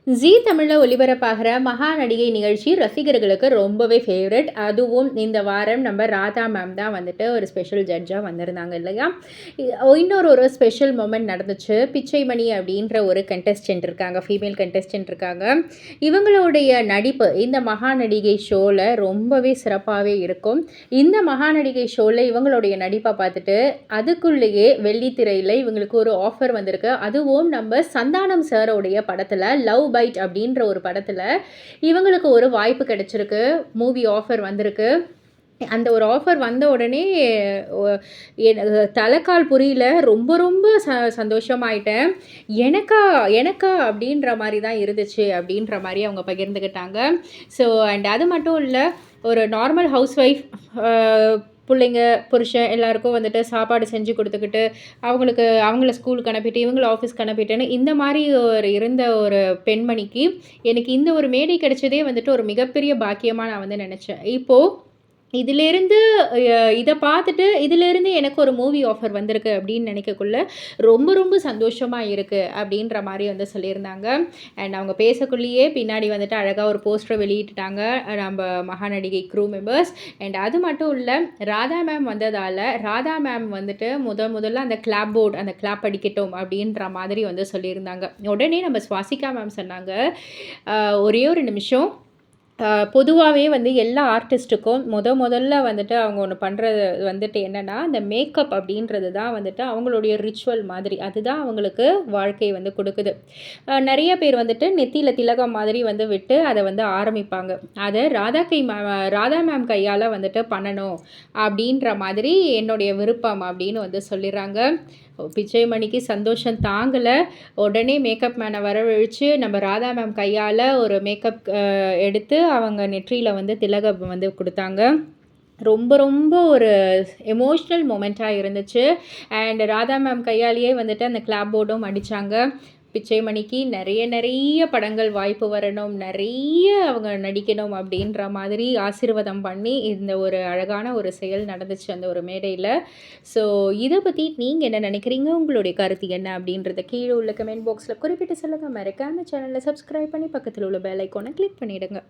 ஜீ தமிழில் ஒளிபரப்பாகிற மகா நடிகை நிகழ்ச்சி ரசிகர்களுக்கு ரொம்பவே ஃபேவரட். அதுவும் இந்த வாரம் நம்ம ராதா மேம் தான் வந்துட்டு ஒரு ஸ்பெஷல் ஜட்ஜாக வந்திருந்தாங்க இல்லையா. இன்னொரு ஸ்பெஷல் மொமெண்ட் நடந்துச்சு. பிச்சைமணி அப்படின்ற ஒரு கண்டெஸ்டன்ட் இருக்காங்க, ஃபீமேல் கண்டெஸ்டன்ட் இருக்காங்க. இவங்களுடைய நடிப்பு இந்த மகா நடிகை ஷோவில் ரொம்பவே சிறப்பாகவே இருக்கும். இந்த மகா நடிகை ஷோவில் இவங்களுடைய நடிப்பை பார்த்துட்டு அதுக்குள்ளேயே வெள்ளித்திரையில் இவங்களுக்கு ஒரு ஆஃபர் வந்திருக்கு. அதுவும் நம்ம சந்தானம் சாரோடைய படத்தில் லவ் பைட் அப்படின்ற ஒரு படத்தில் இவங்களுக்கு ஒரு வாய்ப்பு கிடைச்சிருக்கு. மூவி ஆஃபர் வந்திருக்கு. அந்த ஒரு ஆஃபர் வந்த உடனே தலைக்கால் புரியல, ரொம்ப ரொம்ப சந்தோஷமாயிட்டேன். எனக்கா எனக்கா அப்படின்ற மாதிரி தான் இருந்துச்சு அப்படின்ற மாதிரி அவங்க பகிர்ந்துக்கிட்டாங்க. ஸோ அண்ட் அது மட்டும் இல்லை, ஒரு நார்மல் ஹவுஸ் ஒய்ஃப், பிள்ளைங்க புருஷன் எல்லாருக்கும் வந்துட்டு சாப்பாடு செஞ்சு கொடுத்துக்கிட்டு அவங்கள ஸ்கூலுக்கு அனுப்பிட்டு இவங்கள ஆஃபீஸ்க்கு அனுப்பிட்டேன்னு இந்த மாதிரி இருந்த ஒரு பெண்மணிக்கு எனக்கு இந்த ஒரு மேடை கிடைச்சதே வந்துட்டு ஒரு மிகப்பெரிய பாக்கியமாக நான் வந்து நினச்சேன். இப்போது இதிலேருந்து இதை பார்த்துட்டு இதிலேருந்து எனக்கு ஒரு மூவி ஆஃபர் வந்திருக்கு அப்படின்னு நினைக்கக்குள்ள ரொம்ப ரொம்ப சந்தோஷமாக இருக்குது அப்படின்ற மாதிரி வந்து சொல்லியிருந்தாங்க. அண்ட் அவங்க பேசக்குள்ளேயே பின்னாடி வந்துட்டு அழகாக ஒரு போஸ்டரை வெளியிட்டுட்டாங்க நம்ம மகாநடிகை க்ரூ மெம்பர்ஸ். அண்ட் அது மட்டும் இல்லை, ராதா மேம் வந்ததால் ராதா மேம் வந்துட்டு முதல்ல அந்த கிளாப் போர்டு, அந்த கிளாப் அடிக்கட்டும் அப்படின்ற மாதிரி வந்து சொல்லியிருந்தாங்க. உடனே நம்ம ஸ்வாசிகா மேம் சொன்னாங்க, ஒரே ஒரு நிமிஷம், பொதுவாகவே வந்து எல்லா ஆர்டிஸ்ட்டுக்கும் முதல்ல வந்துட்டு அவங்க ஒன்று பண்ணுறது வந்துட்டு என்னென்னா, இந்த மேக்கப் அப்படின்றது தான் வந்துட்டு அவங்களுடைய ரிச்சுவல் மாதிரி. அதுதான் அவங்களுக்கு வாழ்க்கை வந்து கொடுக்குது. நிறைய பேர் வந்துட்டு நெத்தியில் திலகம் மாதிரி வந்து விட்டு அதை வந்து ஆரம்பிப்பாங்க. அதை ராதா மேம் கையால் வந்துட்டு பண்ணணும் அப்படின்ற மாதிரி என்னுடைய விருப்பம் அப்படின்னு வந்து சொல்லிடுறாங்க. பிச்சைமணிக்கு சந்தோஷம் தாங்கலை. உடனே மேக்கப் மேனை வரவழைச்சு நம்ம ராதா மேம் கையால் ஒரு மேக்கப் எடுத்து அவங்க நெற்றியில் வந்து திலகம் வந்து கொடுத்தாங்க. ரொம்ப ரொம்ப ஒரு எமோஷ்னல் மொமெண்ட்டாக இருந்துச்சு. அண்ட் ராதா மேம் கையாலேயே வந்துட்டு அந்த கிளாப் போர்டும் அடித்தாங்க. பிச்சைமணிக்கு நிறைய படங்கள் வாய்ப்பு வரணும், நிறைய அவங்க நடிக்கணும் அப்படின்ற மாதிரி ஆசீர்வாதம் பண்ணி இந்த ஒரு அழகான ஒரு செயல் நடந்துச்சு அந்த ஒரு மேடையில். ஸோ இதை பற்றி நீங்கள் என்ன நினைக்கிறீங்க, உங்களுடைய கருத்து என்ன அப்படின்றத கீழே உள்ள கமெண்ட் பாக்ஸில் குறிப்பிட்டு சொல்லுங்கள். மறக்காம சேனலை சப்ஸ்கிரைப் பண்ணி பக்கத்தில் உள்ள பெல் ஐக்கானை கிளிக் பண்ணிவிடுங்க.